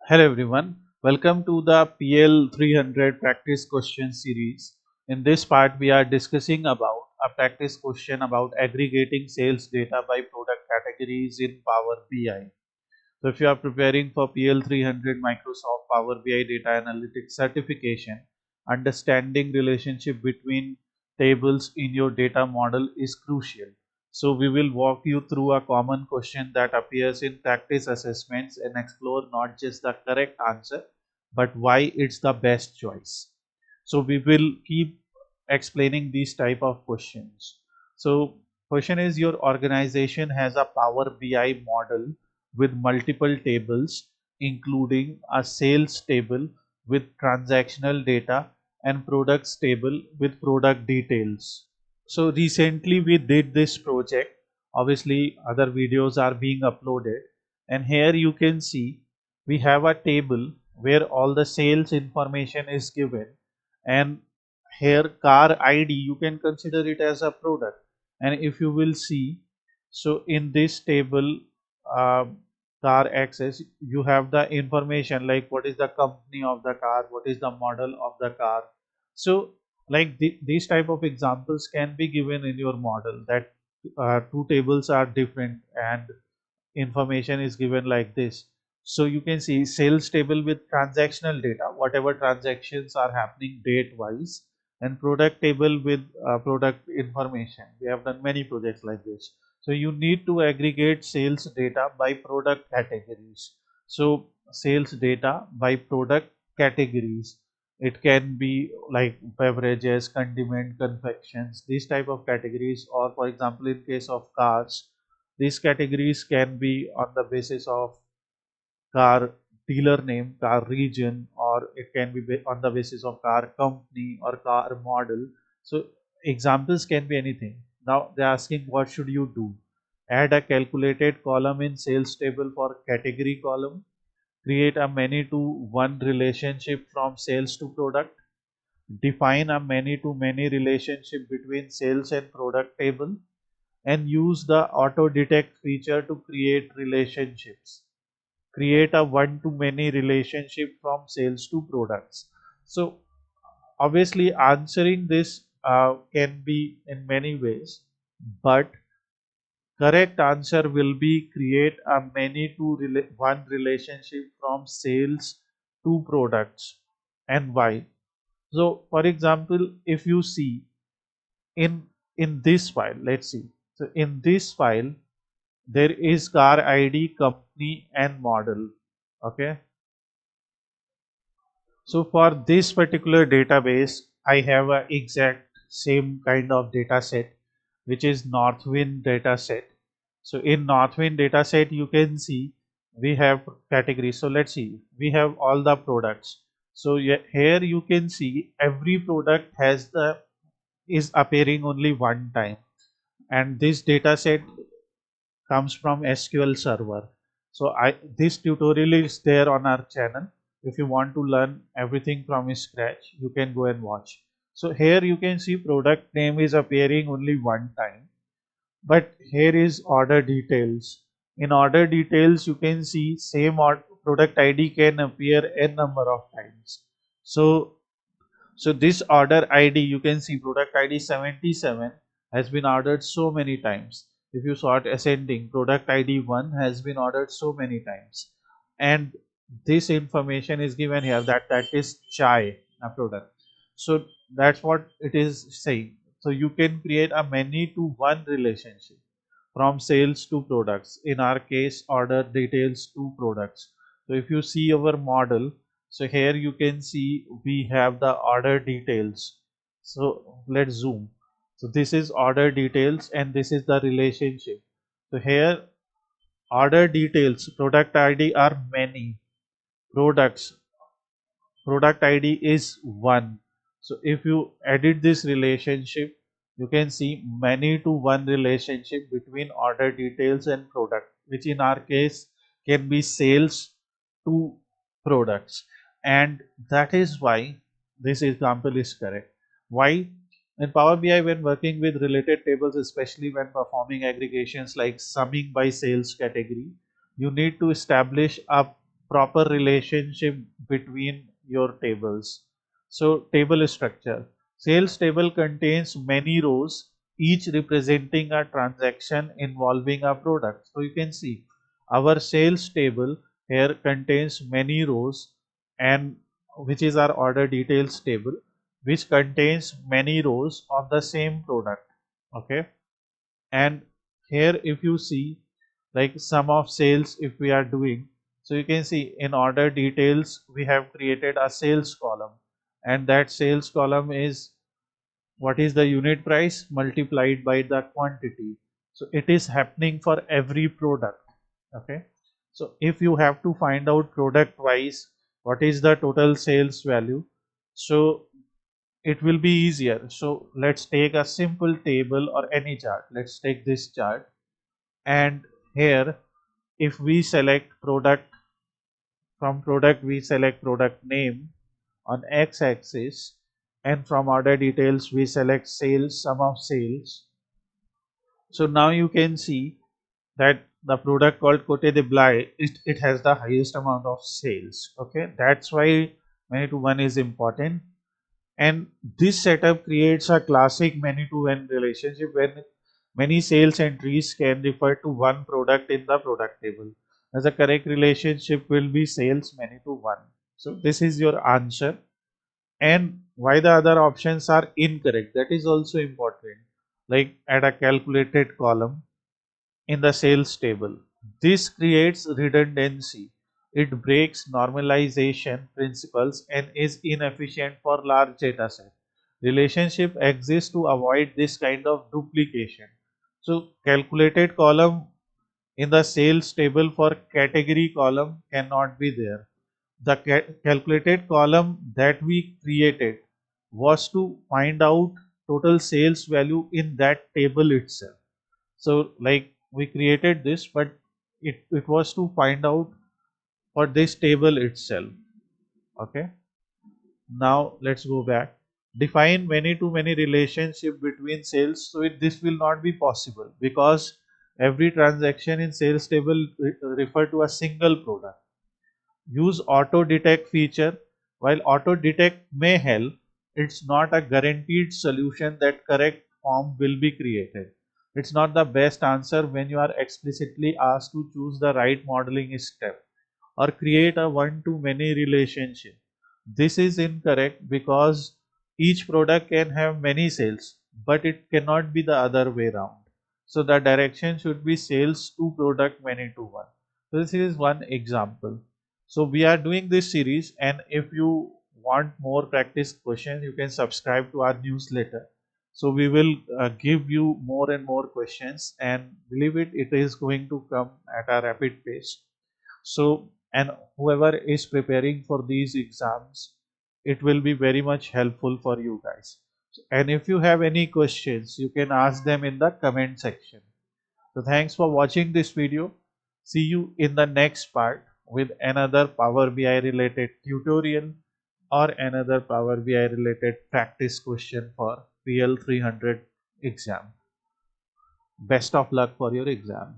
Hello everyone, welcome to the PL 300 practice question series. In this part we are discussing about a practice question about aggregating sales data by product categories in Power BI. So if you are preparing for PL 300 Microsoft Power BI Data Analytics certification, understanding relationship between tables in your data model is crucial. So we will walk you through a common question that appears in practice assessments and explore not just the correct answer, but why it's the best choice. So we will keep explaining these type of questions. So question is, your organization has a Power BI model with multiple tables, including a sales table with transactional data and products table with product details. So recently we did this project. Obviously other videos are being uploaded, and here you can see we have a table where all the sales information is given, and here car ID you can consider it as a product. And if you will see, so in this table, uh, car access, you have the information like what is the company of the car, what is the model of the car. So like these type of examples can be given in your model, that two tables are different and information is given like this. So you can see sales table with transactional data, whatever transactions are happening date wise, and product table with product information. We have done many projects like this. So you need to aggregate sales data by product categories. So sales data by product categories, it can be like beverages, condiment, confections, these type of categories. Or for example, in case of cars, these categories can be on the basis of car dealer name, car region, or it can be on the basis of car company or car model. So examples can be anything. Now they're asking, what should you do? Add a calculated column in sales table for category column. Create a many to one relationship from sales to product. Define a many to many relationship between sales and product table, and use the auto detect feature to create relationships. Create a one to many relationship from sales to products. So obviously answering this can be in many ways, but correct answer will be create a many to one relationship from sales to products. And why? So for example, if you see in this file, let's see. So in this file there is car ID, company and model. Okay, so for this particular database I have a exact same kind of data set, which is Northwind data set. So in Northwind data set you can see we have categories. So let's see, we have all the products. So here you can see every product has the is appearing only one time, and this data set comes from SQL Server. So this tutorial is there on our channel. If you want to learn everything from scratch, you can go and watch. So here you can see product name is appearing only one time, but here is order details. In order details, you can see same product ID can appear n number of times. So this order ID, you can see product ID 77 has been ordered so many times. If you sort ascending, product ID 1 has been ordered so many times. And this information is given here, that is chai, a product. So that's what it is saying. So you can create a many to one relationship from sales to products. In our case, order details to products. So if you see our model, so here you can see we have the order details. So let's zoom. So this is order details and this is the relationship. So here order details, product ID are many, products, product ID is one. So if you edit this relationship, you can see many to one relationship between order details and product, which in our case can be sales to products. And that is why this example is correct. Why? In Power BI, when working with related tables, especially when performing aggregations like summing by sales category, you need to establish a proper relationship between your tables. So table structure. Sales table contains many rows, each representing a transaction involving a product. So you can see our sales table here contains many rows, and which is our order details table, which contains many rows of the same product. Okay, and here if you see like sum of sales, if we are doing, so you can see in order details we have created a sales column, and that sales column is what is the unit price multiplied by the quantity. So it is happening for every product. Okay, so if you have to find out product wise what is the total sales value, so it will be easier. So let's take a simple table or any chart. Let's take this chart, and here if we select product, from product we select product name on x-axis, and from order details we select sales, sum of sales. So now you can see that the product called Cote de Blaye, it has the highest amount of sales. Okay, that's why many to one is important. And this setup creates a classic many to one relationship when many sales entries can refer to one product in the product table. As a correct relationship will be sales many to one. So this is your answer. And why the other options are incorrect, that is also important. Like add a calculated column in the sales table. This creates redundancy. It breaks normalization principles and is inefficient for large data set. Relationship exists to avoid this kind of duplication. So calculated column in the sales table for category column cannot be there. The calculated column that we created was to find out total sales value in that table itself. So like we created this, but it was to find out for this table itself. Okay, now let's go back. Define many to many relationship between sales. So this will not be possible because every transaction in sales table refer to a single product. Use auto detect feature. While auto detect may help, it's not a guaranteed solution that correct form will be created. It's not the best answer when you are explicitly asked to choose the right modeling step or create a one-to-many relationship. This is incorrect because each product can have many sales, but it cannot be the other way around. So the direction should be sales to product many to one. So this is one example. So we are doing this series, and if you want more practice questions, you can subscribe to our newsletter. So we will give you more and more questions, and believe it, it is going to come at a rapid pace. So, and whoever is preparing for these exams, it will be very much helpful for you guys. And if you have any questions, you can ask them in the comment section. So thanks for watching this video. See you in the next part with another Power BI related tutorial or another Power BI related practice question for PL 300 exam. Best of luck for your exam.